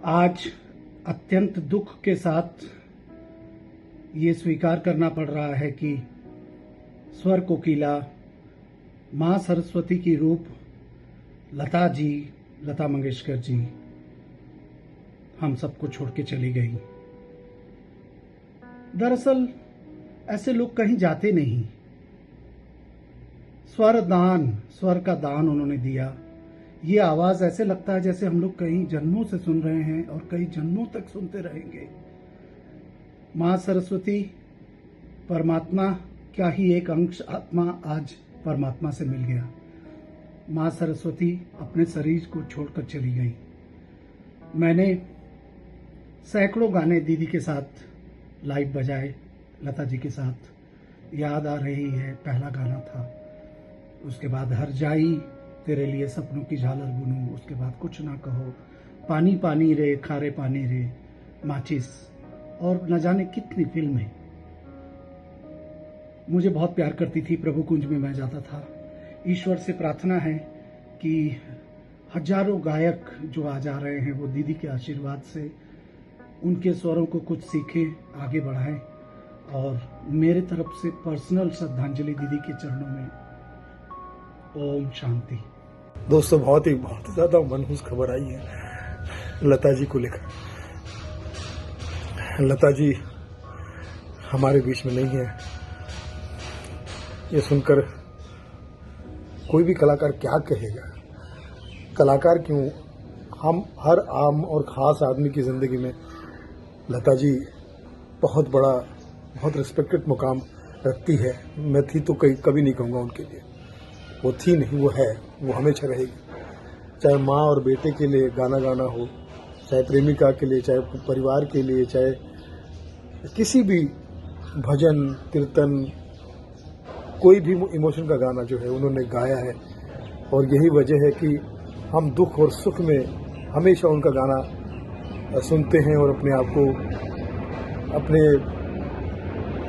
आज अत्यंत दुख के साथ ये स्वीकार करना पड़ रहा है कि स्वर कोकिला मां सरस्वती की रूप लता मंगेशकर जी हम सबको छोड़ के चली गई। दरअसल ऐसे लोग कहीं जाते नहीं। स्वर का दान उन्होंने दिया। ये आवाज ऐसे लगता है जैसे हम लोग कई जन्मों से सुन रहे हैं और कई जन्मों तक सुनते रहेंगे। मां सरस्वती परमात्मा का ही एक अंश आत्मा आज परमात्मा से मिल गया। मां सरस्वती अपने शरीर को छोड़कर चली गई। मैंने सैकड़ों गाने दीदी के साथ लाइव बजाए, लता जी के साथ। याद आ रही है पहला गाना था, उसके बाद हर जाई तेरे लिए सपनों की झालर बुनूं, उसके बाद कुछ ना कहो, पानी पानी रे खारे पानी रे, माचिस और न जाने कितनी फिल्में। मुझे बहुत प्यार करती थी। प्रभु कुंज में मैं जाता था। ईश्वर से प्रार्थना है कि हजारों गायक जो आ जा रहे हैं वो दीदी के आशीर्वाद से उनके स्वरों को कुछ सीखें, आगे बढ़ाएं। और मेरे तरफ से पर्सनल श्रद्धांजलि दीदी के चरणों में। ओम शांति। दोस्तों, बहुत ज्यादा मनहूस खबर आई है लता जी को लेकर। लता जी हमारे बीच में नहीं है। ये सुनकर कोई भी कलाकार क्या कहेगा। कलाकार क्यों, हम हर आम और खास आदमी की जिंदगी में लता जी बहुत रिस्पेक्टेड मुकाम रखती है। मैं थी तो कभी नहीं कहूँगा उनके लिए। वो थी नहीं, वो है, वो हमेशा रहेगी। चाहे माँ और बेटे के लिए गाना गाना हो, चाहे प्रेमिका के लिए, चाहे परिवार के लिए, चाहे किसी भी भजन कीर्तन, कोई भी इमोशन का गाना जो है उन्होंने गाया है। और यही वजह है कि हम दुख और सुख में हमेशा उनका गाना सुनते हैं और अपने आप को,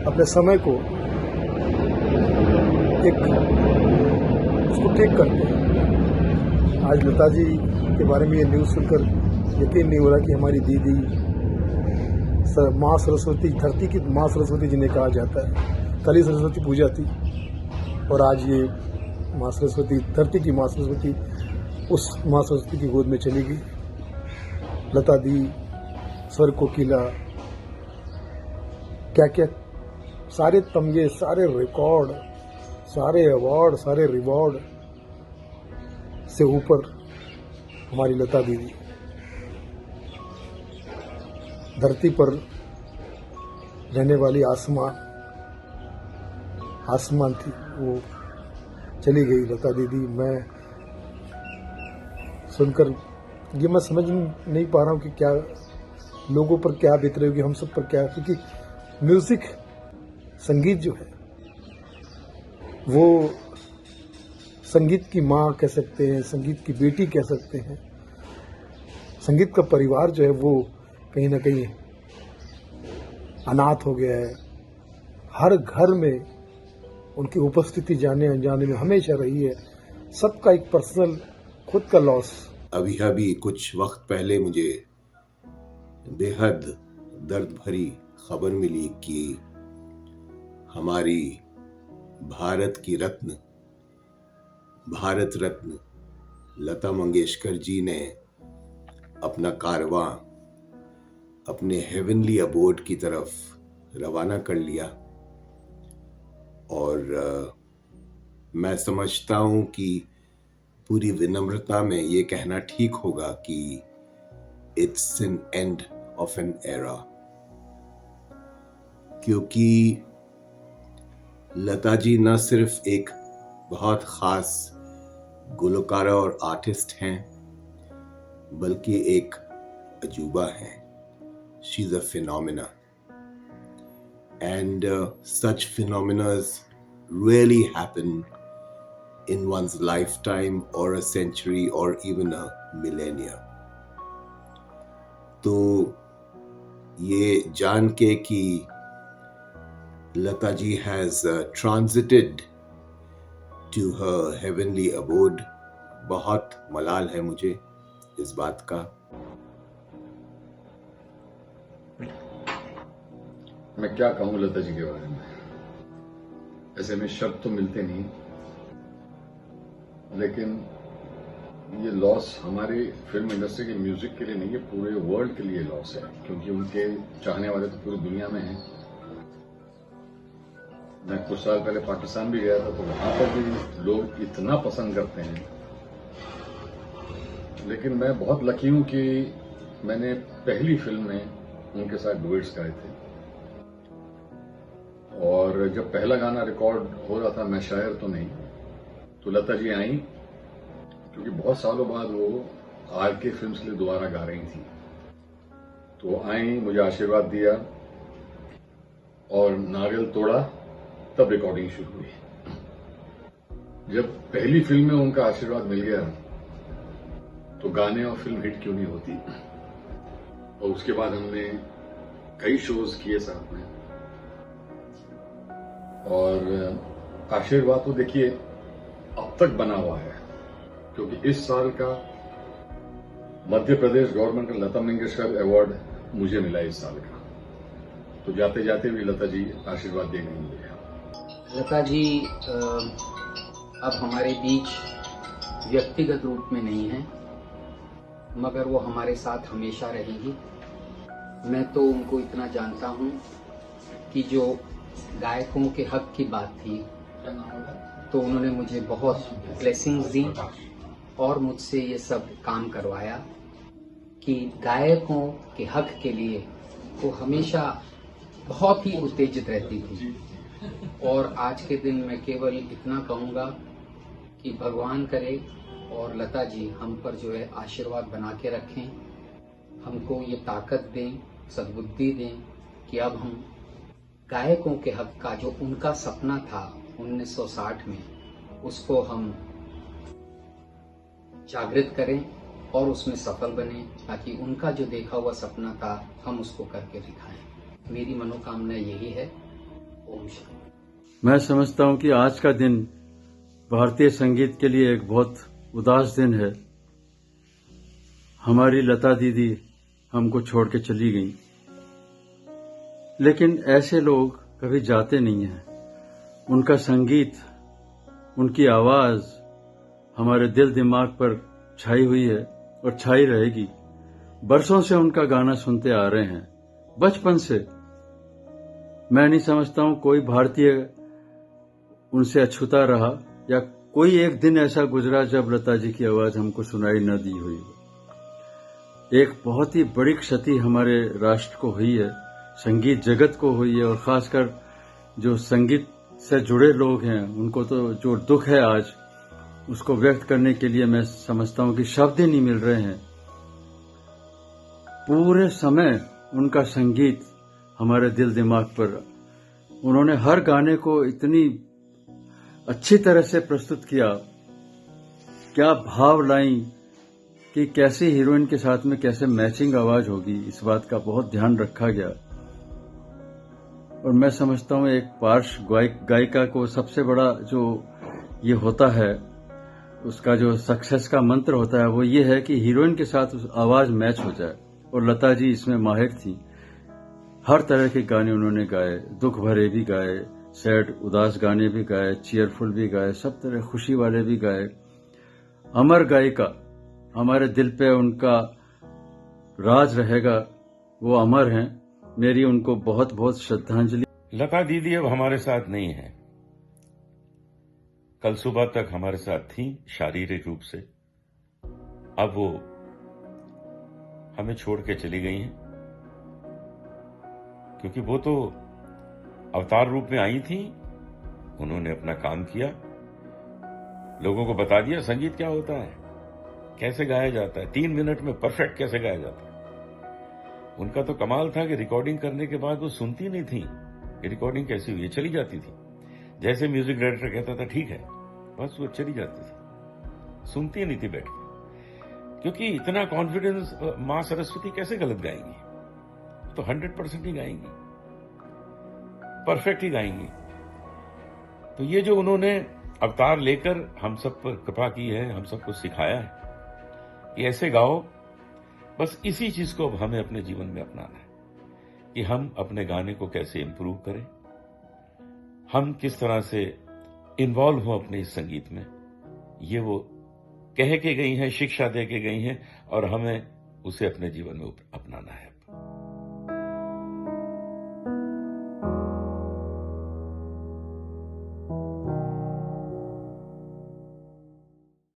अपने समय को उसको ठीक करते हैं। आज लता जी के बारे में ये न्यूज़ सुनकर यकीन नहीं हो रहा कि हमारी दीदी माँ सरस्वती, धरती की माँ सरस्वती जिन्हें कहा जाता है। कल ही सरस्वती पूजा थी और आज ये माँ सरस्वती, धरती की माँ सरस्वती, उस माँ सरस्वती की गोद में चली गई। लता दी, स्वर कोकिला, क्या सारे तमगे, सारे रिकॉर्ड, सारे अवार्ड, सारे रिवॉर्ड से ऊपर हमारी लता दीदी धरती पर रहने वाली आसमान थी, वो चली गई लता दीदी। मैं सुनकर ये मैं समझ नहीं पा रहा हूँ कि क्या लोगों पर क्या बीत रही होगी, हम सब पर क्या। क्योंकि म्यूजिक, संगीत जो है वो संगीत की माँ कह सकते हैं, संगीत की बेटी कह सकते हैं। संगीत का परिवार जो है वो कहीं ना कहीं अनाथ हो गया है। हर घर में उनकी उपस्थिति जाने अनजाने में हमेशा रही है। सबका एक पर्सनल खुद का लॉस। अभी कुछ वक्त पहले मुझे बेहद दर्द भरी खबर मिली कि हमारी भारत रत्न लता मंगेशकर जी ने अपना कारवां अपने हेवनली अबोर्ड की तरफ रवाना कर लिया। और मैं समझता हूं कि पूरी विनम्रता में ये कहना ठीक होगा कि it's an end of an era. क्योंकि लता जी न सिर्फ एक बहुत खास गुलकारा और आर्टिस्ट हैं, बल्कि एक अजूबा हैं। She is a phenomena, and such phenomena really happen in one's lifetime or a century or even a millennia. तो ये जान के कि Lata ji has transited to her heavenly abode, बहुत मलाल है मुझे इस बात का। मैं क्या कहूं लता जी के बारे में। ऐसे में शब्द तो मिलते नहीं, लेकिन ये लॉस हमारे फिल्म इंडस्ट्री के म्यूजिक के लिए नहीं, ये पूरे वर्ल्ड के लिए लॉस है, क्योंकि उनके चाहने वाले तो पूरी दुनिया में हैं। मैं कुछ साल पहले पाकिस्तान भी गया था, तो वहां पर भी लोग इतना पसंद करते हैं। लेकिन मैं बहुत लकी हूं कि मैंने पहली फिल्म में उनके साथ डुएट्स गाए थे, और जब पहला गाना रिकॉर्ड हो रहा था, मैं शायर तो नहीं, तो लता जी आई, क्योंकि बहुत सालों बाद वो आरके फिल्म्स के लिए दोबारा गा रही थी। तो आई, मुझे आशीर्वाद दिया और नारियल तोड़ा, तब रिकॉर्डिंग शुरू हुई। जब पहली फिल्म में उनका आशीर्वाद मिल गया तो गाने और फिल्म हिट क्यों नहीं होती। और उसके बाद हमने कई शोज किए साथ में, और आशीर्वाद तो देखिए अब तक बना हुआ है, क्योंकि इस साल का मध्य प्रदेश गवर्नमेंट का लता मंगेशकर अवार्ड मुझे मिला इस साल का। तो जाते जाते भी लता जी आशीर्वाद दे गई मुझे। लता जी अब हमारे बीच व्यक्तिगत रूप में नहीं है, मगर वो हमारे साथ हमेशा रहेगी। मैं तो उनको इतना जानता हूँ कि जो गायकों के हक की बात थी, तो उन्होंने मुझे बहुत ब्लेसिंग्स दी और मुझसे ये सब काम करवाया कि गायकों के हक के लिए वो हमेशा बहुत ही उत्तेजित रहती थी। और आज के दिन मैं केवल इतना कहूँगा कि भगवान करे और लता जी हम पर जो है आशीर्वाद बना के रखें, हमको ये ताकत दें, सद्बुद्धि दें कि अब हम गायकों के हक का जो उनका सपना था 1960 में, उसको हम जागृत करें और उसमें सफल बने, ताकि उनका जो देखा हुआ सपना था हम उसको करके दिखाएं। मेरी मनोकामना यही है। ओम शांति। मैं समझता हूं कि आज का दिन भारतीय संगीत के लिए एक बहुत उदास दिन है। हमारी लता दीदी हमको छोड़ के चली गई, लेकिन ऐसे लोग कभी जाते नहीं हैं। उनका संगीत, उनकी आवाज हमारे दिल दिमाग पर छाई हुई है और छाई रहेगी। बरसों से उनका गाना सुनते आ रहे हैं, बचपन से। मैं नहीं समझता हूं कोई भारतीय उनसे अछूता रहा या कोई एक दिन ऐसा गुजरा जब लता जी की आवाज हमको सुनाई न दी हुई। एक बहुत ही बड़ी क्षति हमारे राष्ट्र को हुई है, संगीत जगत को हुई है, और खासकर जो संगीत से जुड़े लोग हैं उनको तो जो दुख है आज, उसको व्यक्त करने के लिए मैं समझता हूं कि शब्द ही नहीं मिल रहे हैं। पूरे समय उनका संगीत हमारे दिल दिमाग पर, उन्होंने हर गाने को इतनी अच्छी तरह से प्रस्तुत किया, क्या भाव लाई कि कैसी हीरोइन के साथ में कैसे मैचिंग आवाज होगी, इस बात का बहुत ध्यान रखा गया। और मैं समझता हूं एक पार्श्व गायिका को सबसे बड़ा जो ये होता है, उसका जो सक्सेस का मंत्र होता है, वो ये है कि हीरोइन के साथ आवाज मैच हो जाए। और लता जी इसमें माहिर थी। हर तरह के गाने उन्होंने गाए, दुख भरे भी गाए, सैड उदास गाने भी गाए, चीयरफुल भी गाए, सब तरह खुशी वाले भी गाए। अमर गायिका, हमारे दिल पे उनका राज रहेगा, वो अमर हैं। मेरी उनको बहुत बहुत श्रद्धांजलि। लता दीदी अब हमारे साथ नहीं है। कल सुबह तक हमारे साथ थी शारीरिक रूप से, अब वो हमें छोड़ के चली गई हैं। क्योंकि वो तो अवतार रूप में आई थी, उन्होंने अपना काम किया, लोगों को बता दिया संगीत क्या होता है, कैसे गाया जाता है, 3 मिनट में परफेक्ट कैसे गाया जाता है। उनका तो कमाल था कि रिकॉर्डिंग करने के बाद वो सुनती नहीं थी कि रिकॉर्डिंग कैसी हुई है, चली जाती थी। जैसे म्यूजिक डायरेक्टर कहता था ठीक है, बस वो चली जाती थी, सुनती नहीं थी बैठ के। क्योंकि इतना कॉन्फिडेंस, मां सरस्वती कैसे गलत गाएंगी, तो 100% ही गाएंगी, परफेक्ट ही गाएंगी। तो ये जो उन्होंने अवतार लेकर हम सब पर कृपा की है, हम सबको सिखाया है कि ऐसे गाओ, बस इसी चीज को अब हमें अपने जीवन में अपनाना है कि हम अपने गाने को कैसे इंप्रूव करें, हम किस तरह से इन्वॉल्व हों अपने इस संगीत में। ये वो कह के गई हैं, शिक्षा दे के गई हैं और हमें उसे अपने जीवन में अपनाना है।